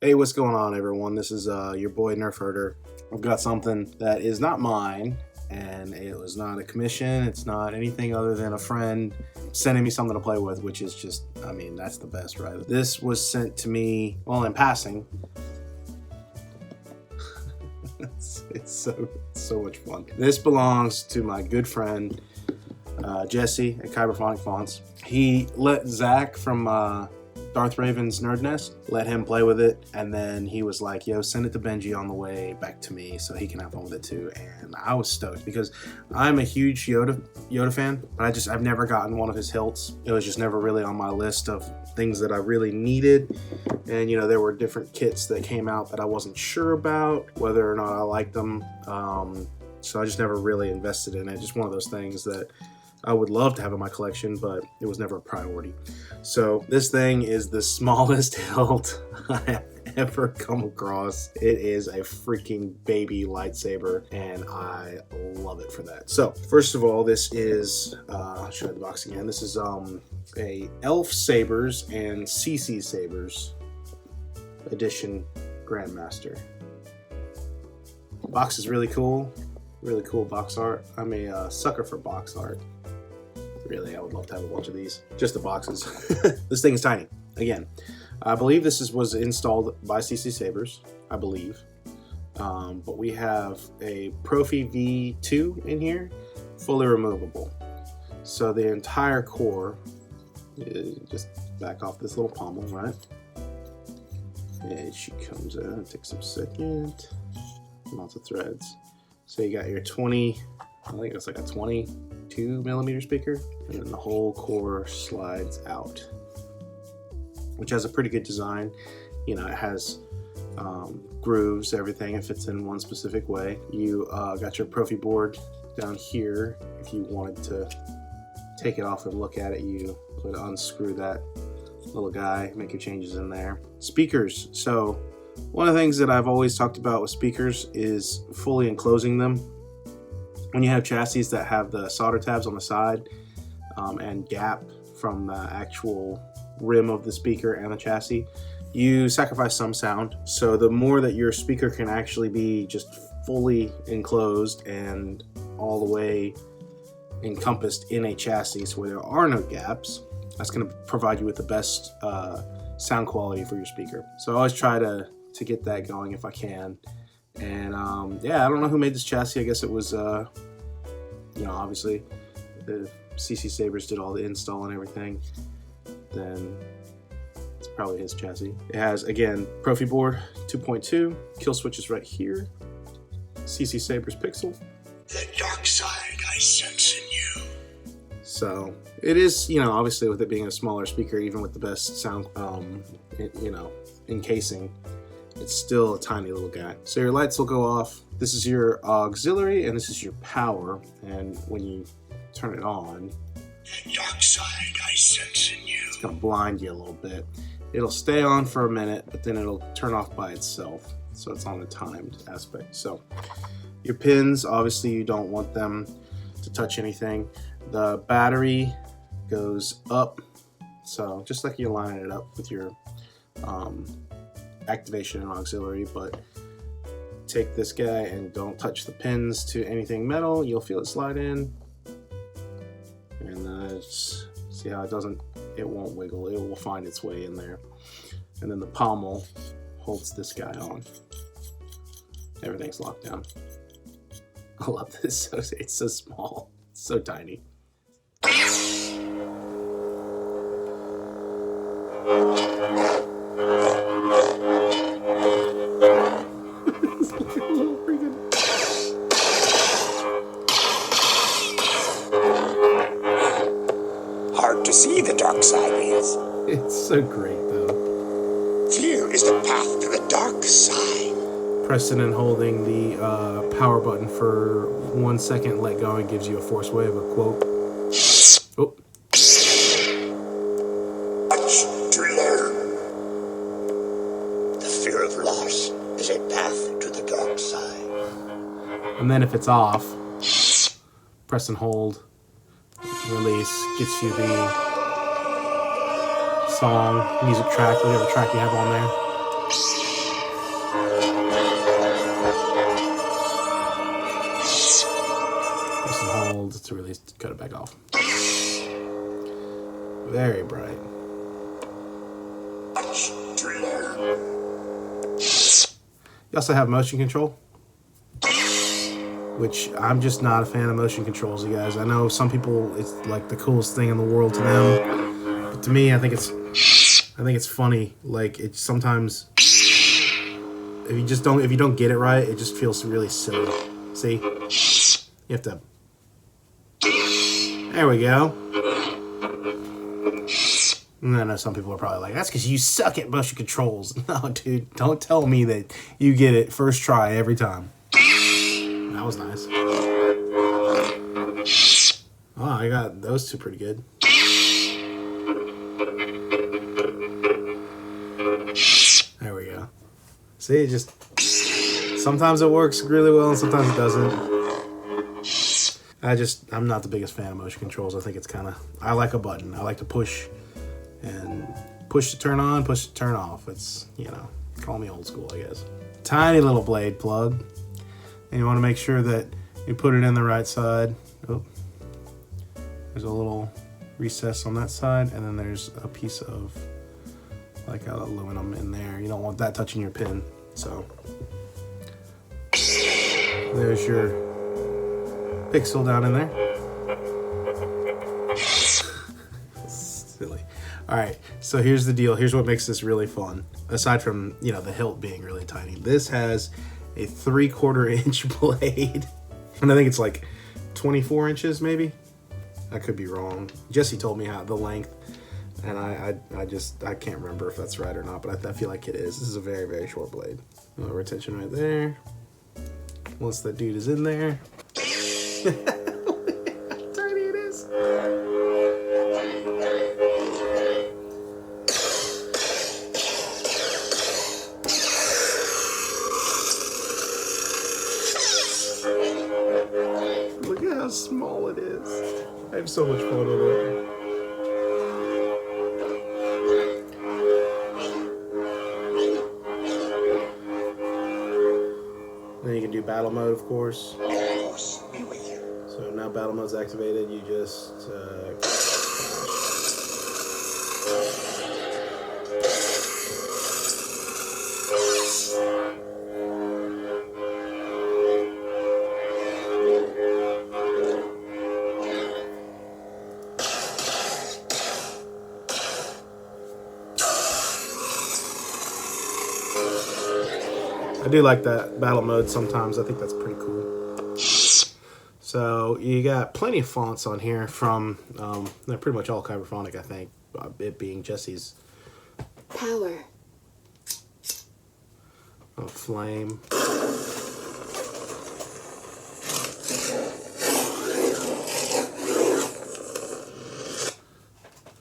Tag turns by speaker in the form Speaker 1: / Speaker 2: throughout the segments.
Speaker 1: Hey, what's going on, everyone? This is your boy Nerf Herder. I've got something that is not mine, and it was not a commission. It's not anything other than a friend sending me something to play with, which is just, I mean, that's the best, right? This was sent to me, well, in passing. it's so much fun. This belongs to my good friend Jesse at Kyberphonic Fonts. He let Zach from Darth Raven's Nerd Nest, let him play with it, and then he was like, yo, send it to Benji on the way back to me so he can have fun with it too. And I was stoked because I'm a huge Yoda fan, but I've never gotten one of his hilts. It was just never really on my list of things that I really needed. And you know, there were different kits that came out that I wasn't sure about whether or not I liked them. So I just never really invested in it. Just one of those things that I would love to have in my collection, but it was never a priority. So this thing is the smallest hilt I have ever come across. It is a freaking baby lightsaber, and I love it for that. So first of all, this is, I'll show you the box again. This is a Elf Sabers and CCSabers edition Grandmaster. The box is really cool box art. I'm a sucker for box art. Really, I would love to have a bunch of these. Just the boxes. This thing is tiny. Again, I believe this was installed by CCSabers, I believe. But we have a Profi V2 in here, fully removable. So the entire core, just back off this little pommel, right? And she comes out, it takes a second. Lots of threads. So you got your 20, I think it's like a 22mm speaker, and then the whole core slides out, which has a pretty good design. You know, it has grooves, everything. It fits in one specific way. You got your Profi board down here. If you wanted to take it off and look at it, you would unscrew that little guy, make your changes in there. Speakers. So one of the things that I've always talked about with speakers is fully enclosing them. When you have chassis that have the solder tabs on the side and gap from the actual rim of the speaker and the chassis, you sacrifice some sound. So the more that your speaker can actually be just fully enclosed and all the way encompassed in a chassis, so where there are no gaps, that's going to provide you with the best sound quality for your speaker. So I always try to get that going if I can. And yeah, I don't know who made this chassis. I guess it was, you know, obviously the CCSabers did all the install and everything. Then it's probably his chassis. It has, again, Profi board 2.2, kill switch is right here, CCSabers pixel.
Speaker 2: The dark side I sense in you.
Speaker 1: So it is, you know, obviously with it being a smaller speaker, even with the best sound, you know, encasing, it's still a tiny little guy. So your lights will go off. This is your auxiliary and this is your power. And when you turn it on,
Speaker 2: The dark side I sense in you.
Speaker 1: it's gonna blind you a little bit. It'll stay on for a minute, but then it'll turn off by itself. So it's on a timed aspect. So your pins, obviously you don't want them to touch anything. The battery goes up. So just like you're lining it up with your activation and auxiliary, but take this guy and don't touch the pins to anything metal. You'll feel it slide in, and see how it won't wiggle. It will find its way in there. And then the pommel holds this guy on. Everything's locked down. I love this. It's so small, it's so tiny.
Speaker 2: Hard to see the dark side is.
Speaker 1: It's so great though.
Speaker 2: Fear is the path to the dark side.
Speaker 1: Pressing and holding the power button for 1 second, let go, and gives you a force wave, a quote. Oh.
Speaker 2: Much to learn. The fear of loss is a path to the dark side.
Speaker 1: And then if it's off, press and hold, release, gets you the song, music track, whatever track you have on there. to release, cut it back off. Very bright. You also have motion control, which I'm just not a fan of motion controls, you guys. I know some people, it's like the coolest thing in the world to them, but to me, I think it's funny. Like, it's sometimes, if you don't get it right, it just feels really silly. See? You have to, there we go. And I know some people are probably like, that's because you suck at motion controls. No, dude, don't tell me that you get it first try every time. That was nice. Oh, I got those two pretty good. There we go. See, it just, sometimes it works really well and sometimes it doesn't. I'm not the biggest fan of motion controls. I think it's kind of, I like a button. I like to push and push to turn on, push to turn off. It's, you know, call me old school, I guess. Tiny little blade plug. And you want to make sure that you put it in the right side. Oh, there's a little recess on that side, and then there's a piece of like aluminum in there. You don't want that touching your pin. So there's your pixel down in there. Silly. All right, so here's the deal. Here's what makes this really fun. Aside from, you know, the hilt being really tiny, this has a 3/4 inch blade. And I think it's like 24 inches maybe. I could be wrong. Jesse told me how the length, and I can't remember if that's right or not, but I feel like it is. This is a very, very short blade. Retention right there. Once that dude is in there. How tiny it is. Look at how small it is. I have so much fun with it. Then you can do battle mode, of course. So now battle mode's activated. You just I do like that battle mode sometimes. I think that's pretty cool. So you got plenty of fonts on here from, they're pretty much all Kyberphonic, I think. It being Jesse's.
Speaker 3: Power.
Speaker 1: Oh, flame.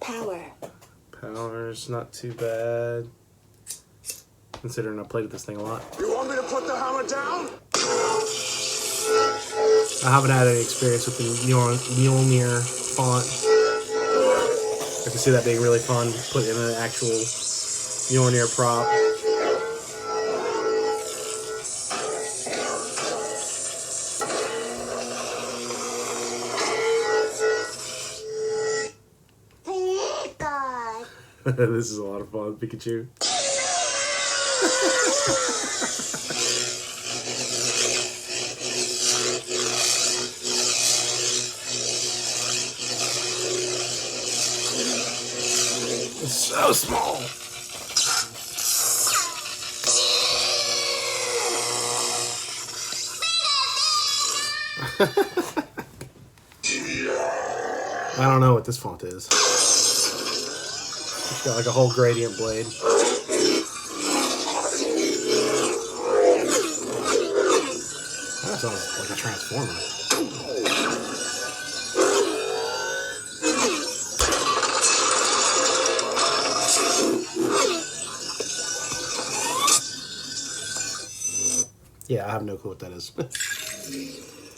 Speaker 3: Power.
Speaker 1: Power's not too bad, considering I played with this thing a lot.
Speaker 2: You want me to put the hammer down?
Speaker 1: I haven't had any experience with the Mjolnir font. I can see that being really fun, put in an actual Mjolnir prop. This is a lot of fun, Pikachu. It's so small. I don't know what this font is. It's got like a whole gradient blade. That sounds like a transformer. Yeah, I have no clue what that is. And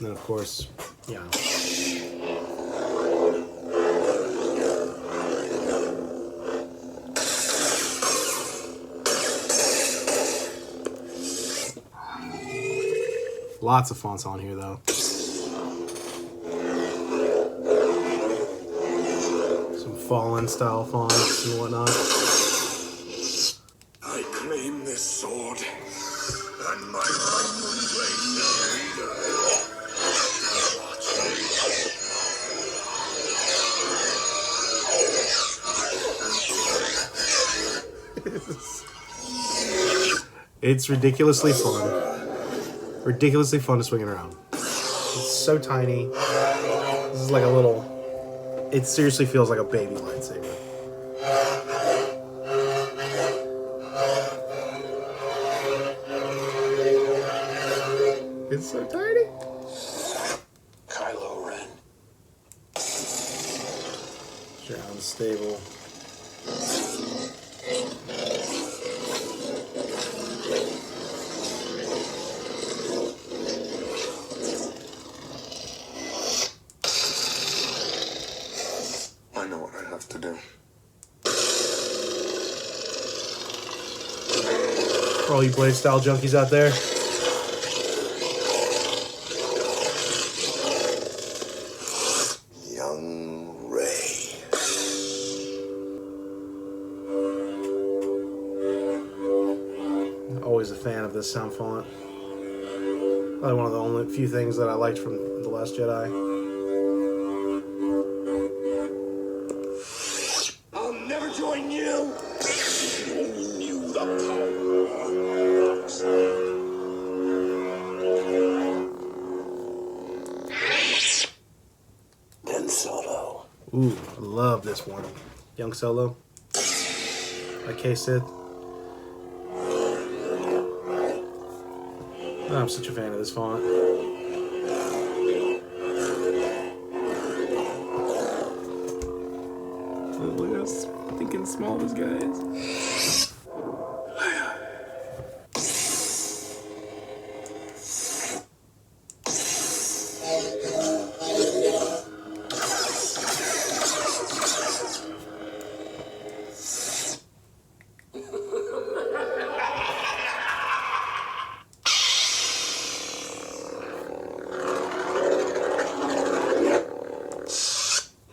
Speaker 1: then of course, yeah. Lots of fonts on here, though. fallen style fonts and whatnot.
Speaker 2: I claim this sword, and my rightful place as leader.
Speaker 1: It's ridiculously fun. Ridiculously fun to swing it around. It's so tiny. This is like a little... It seriously feels like a baby lightsaber. It's so tiny.
Speaker 2: Kylo Ren.
Speaker 1: Drown stable.
Speaker 2: I know what I have to do.
Speaker 1: For all you blade style junkies out there.
Speaker 2: Young Rey.
Speaker 1: Always a fan of this sound font. Probably one of the only few things that I liked from The Last Jedi.
Speaker 2: I'll never join you. If you only knew the power. Ben Solo.
Speaker 1: Ooh, I love this one. Young Solo. By K-Sith. I'm such a fan of this font. Look how stinking small this guy is.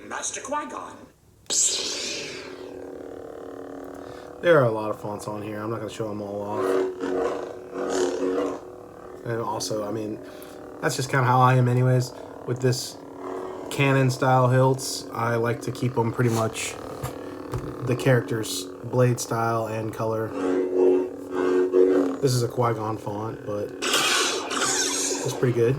Speaker 2: Master Qui-Gon.
Speaker 1: There are a lot of fonts on here. I'm not going to show them all off. And also, I mean, that's just kind of how I am anyways. With this canon style hilts, I like to keep them pretty much the character's blade style and color. This is a Qui-Gon font, but it's pretty good.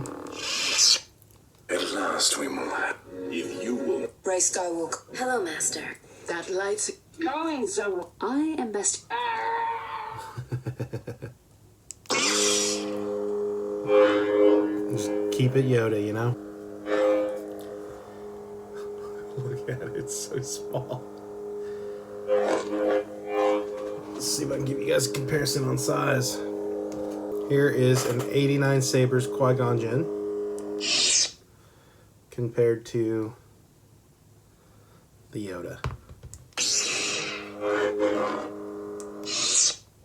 Speaker 2: At last we will have. If you will.
Speaker 3: Rey Skywalker. Hello, Master. That light's going so. I am best.
Speaker 1: Just keep it Yoda, you know? Look at it, it's so small. Let's see if I can give you guys a comparison on size. Here is an 89 Sabers Qui-Gon Jinn compared to the Yoda.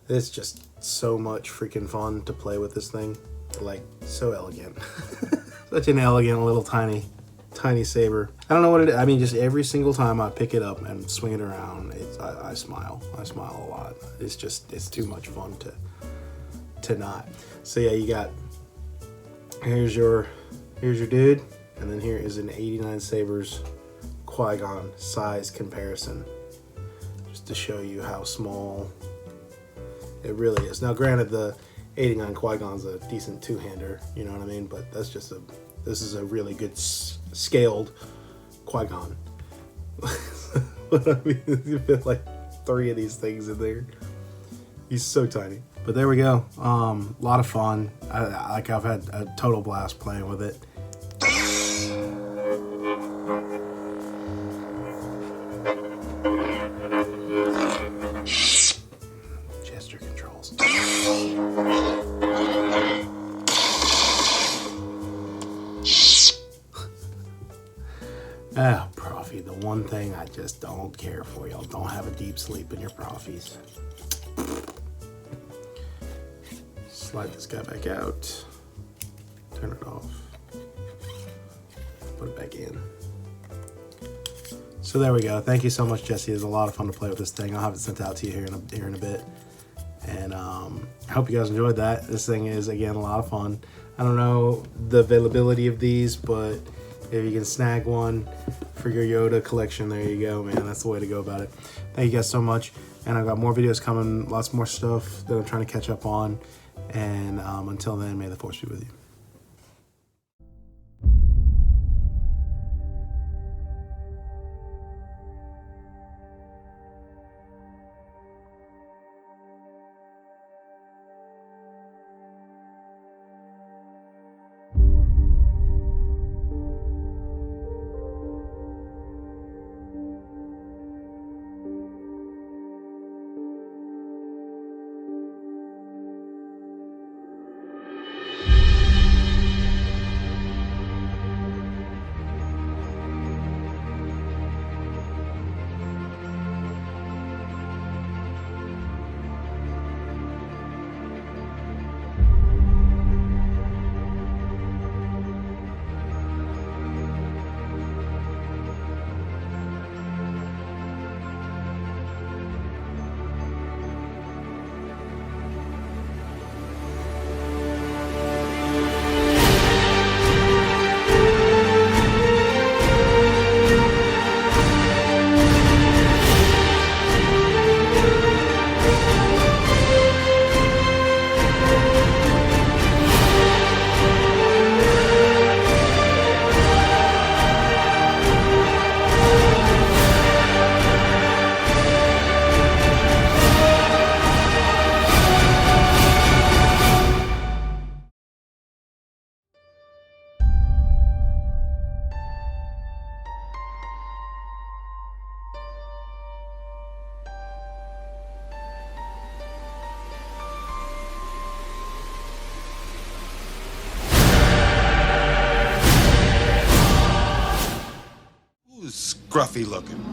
Speaker 1: It's just so much freaking fun to play with this thing. Like, so elegant. Such an elegant little tiny saber. I don't know what it is. I mean, just every single time I pick it up and swing it around, I smile. I smile a lot. It's too much fun to not. So yeah, you got, here's your dude, and then here is an 89 Sabers Qui-Gon size comparison, just to show you how small it really is. Now granted, the 89 Qui-Gon's a decent two-hander, you know what I mean, but this is a really good scaled Qui-Gon. But I mean, you fit like 3 of these things in there. He's so tiny. But there we go. A lot of fun. I've had a total blast playing with it. Gesture controls. Ah, Profi, the one thing I just don't care for. Y'all don't have a deep sleep in your Profis. Slide this guy back out. Turn it off. Put it back in. So there we go. Thank you so much, Jesse. It was a lot of fun to play with this thing. I'll have it sent out to you here in a bit. And I hope you guys enjoyed that. This thing is, again, a lot of fun. I don't know the availability of these, but if you can snag one for your Yoda collection, there you go, man. That's the way to go about it. Thank you guys so much. And I've got more videos coming, lots more stuff that I'm trying to catch up on. And until then, may the Force be with you.
Speaker 4: Scruffy looking.